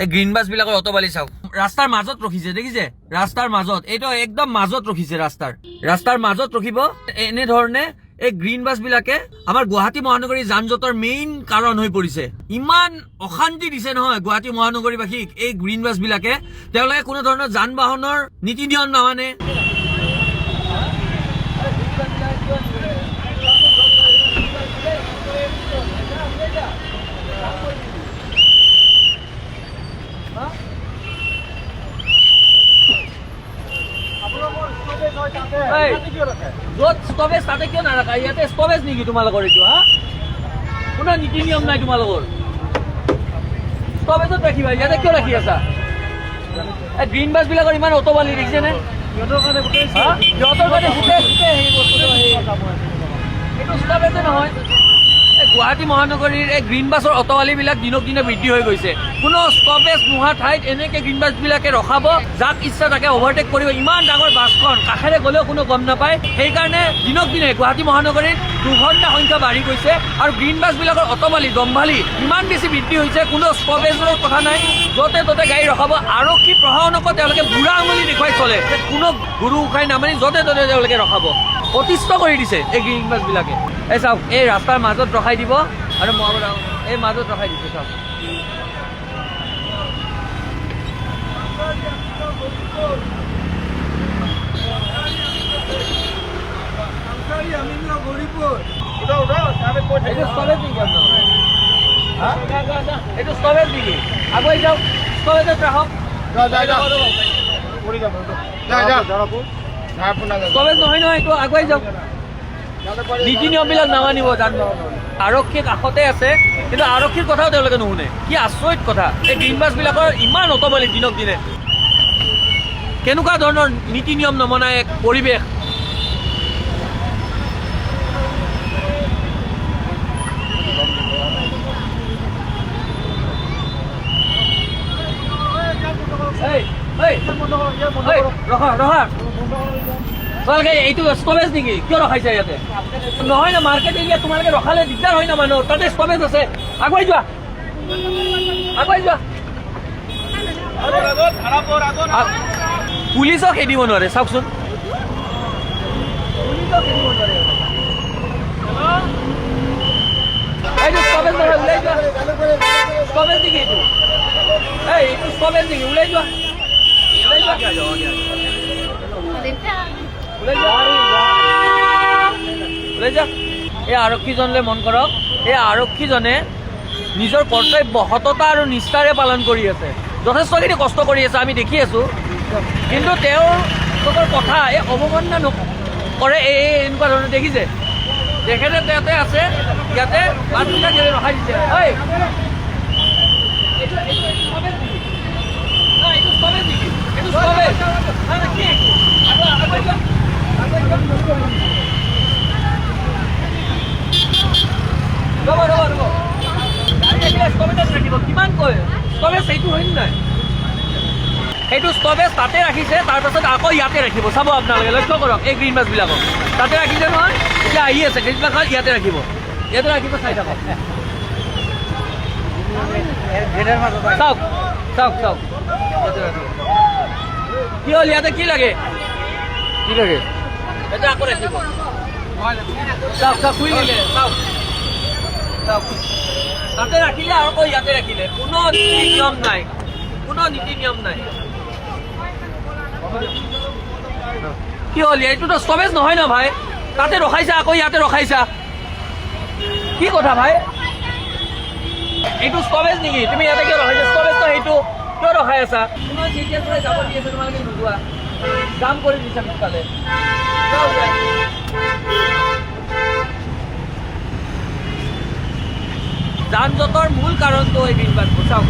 এই green bus বিলাকৰ অটবালি চাওক, ৰাস্তাৰ মাজত ৰখিছে, দেখিছে? ৰাস্তাৰ মাজত, এইটো একদম মাজত ৰখিছে, ৰাস্তাৰ মাজত ৰখিব। এনেধৰণে এই গ্ৰীণ বাছ বিলাকে আমাৰ গুৱাহাটী মহানগৰীৰ যান জঁটৰ মেইন কাৰণ হৈ পৰিছে। ইমান অশান্তি দিছে নহয় গুৱাহাটী মহানগৰীবাসীক এই গ্ৰীণ বাছ বিলাকে। তেওঁলোকে কোনো ধৰণৰ যান বাহনৰ নীতি নিয়ম নামানে। য'ত ষ্টপেজ তাতে কিয় নাৰাখা? ইয়াতে ষ্টপেজ নেকি তোমালোকৰ? এইটো কোনো নীতি নিয়ম নাই তোমালোকৰ। ষ্টপেজত ৰাখিবা, ইয়াতে কিয় ৰাখি আছা? এই গ্ৰীণ বাছ বিলাকৰ ইমান অটবালি দেখিছেনে? সিহঁতৰ কাৰণে এইটো ষ্টপেজে নহয়। গুৱাহাটী মহানগৰীৰ এই গ্ৰীণ বাছৰ অটবালি বিলাক দিনক দিনে বৃদ্ধি হৈ গৈছে। কোনো ষ্টপেজ নোহোৱা ঠাইত এনেকে গ্ৰীণ বাছ বিলাকে ৰখাব, যাক ইচ্ছা তাকে অভাৰটেক কৰিব। ইমান ডাঙৰ বাছখন কাষেৰে গ'লেও কোনো গম নাপায়। সেইকাৰণে দিনক দিনে গুৱাহাটী মহানগৰীৰ দুৰ্ঘটনাৰ সংখ্যা বাঢ়ি গৈছে। আৰু গ্ৰীণ বাছ বিলাকৰ অটবালি দম্ভালি ইমান বেছি বৃদ্ধি হৈছে, কোনো ষ্টপেজৰ কথা নাই, য'তে ত'তে গাড়ী ৰখাব। আৰক্ষী প্ৰশাসনকো তেওঁলোকে বুঢ়া আঙুলি দেখুৱাই চলে, কোনো গুৰু উখাই নামানি য'তে ত'তে তেওঁলোকে ৰখাব। অতিষ্ঠ কৰি দিছে এই গ্ৰীণ বাছ বিলাকে। এই চাওক, এই ৰাস্তাৰ মাজত ৰখাই দিব আৰু এই মাজত ৰখাই দিছে। চাওক, এইটো ষ্টপেজ নেকি? আগুৱাই যাওক, ষ্টপেজত ৰাখক। ষ্টপেজ নহয় নহয়, এইটো আগুৱাই যাওক। নীতি নিয়মবিলাক নামানিব যান বাহনৰ। আৰক্ষী কাষতে আছে, কিন্তু আৰক্ষীৰ কথাও তেওঁলোকে নুশুনে। কি আচৰিত কথা! এই গ্ৰীণ বাছ বিলাকৰ ইমান অটবালি দিনক দিনে। কেনেকুৱা ধৰণৰ নীতি নিয়ম নমনাই এক পৰিৱেশ। তোমালোকে এইটো ষ্টপেজ নেকি? কিয় ৰখাইছে ইয়াতে? নহয় না, মাৰ্কেট এৰিয়া তোমালোকে ৰখালে দিগদাৰ হয় না মানুহ। তাতে ষ্টপেজ আছে, আগুৱাই যোৱা, আগুৱাই যোৱা। পুলিচক খেদিব নোৱাৰে, চাওকচোন। এইটো ষ্টপেজ নহয়, ওলাই যোৱা। ষ্টপেজ নেকি এইটো? এইটো ষ্টপেজ নেকি? ওলাই যোৱা, ওলাই যোৱা। এই আৰক্ষীজনলৈ মন কৰক, এই আৰক্ষীজনে নিজৰ কৰ্তব্য সততা আৰু নিষ্ঠাৰে পালন কৰি আছে। যথেষ্টখিনি কষ্ট কৰি আছে, আমি দেখি আছোঁ। কিন্তু তেওঁলোকৰ কথা এই অৱমাননা কৰে। এনেকুৱা ধৰণে দেখিছে, তেখেতে তাতে আছে, ইয়াতে বাছবিলাক ৰখাই দিছে। কিমান কয় ষ্টপেজ? সেইটো হয় নাই? সেইটো ষ্টপেজ তাতে ৰাখিছে, তাৰপাছত আকৌ ইয়াতে ৰাখিব। চাব আপোনালোকে, লক্ষ্য কৰক এই গ্ৰীণ বাছবিলাকক তাতে ৰাখিছে নহয়। এতিয়া আহি আছে গ্ৰীণ বাছখন, ইয়াতে ৰাখিব, ইয়াতে ৰাখিব। চাই থাকক, চাওক, চাওক, চাওক। কি হ'ল ইয়াতে? কি লাগে? কি লাগে? এটা আকৌ ৰাখিব। চাওক, চাওক, শুই নিলে। চাওক, চাওক, তাতে ৰাখিলে আৰু আকৌ ইয়াতে ৰাখিলে। কোনো নীতি নিয়ম নাই, কোনো নীতি নিয়ম নাই। কি হ'ল? এইটোতো ষ্টপেজ নহয় ন ভাই? তাতে ৰখাইছা, আকৌ ইয়াতে ৰখাইছা, কি কথা ভাই? এইটো ষ্টপেজ নেকি? তুমি ইয়াতে কিয় ৰখাইছা? ষ্টপেজটো সেইটো কিয় ৰখাই আছা? তোমাৰ যেতিয়াৰ পৰা যাব দি আছে, তোমালোকে নোযোৱা, জাম কৰি দিছা পিছফালে। যান জঁটৰ মূল কাৰণটো এই গ্ৰীণ বাছবোৰ। চাওক,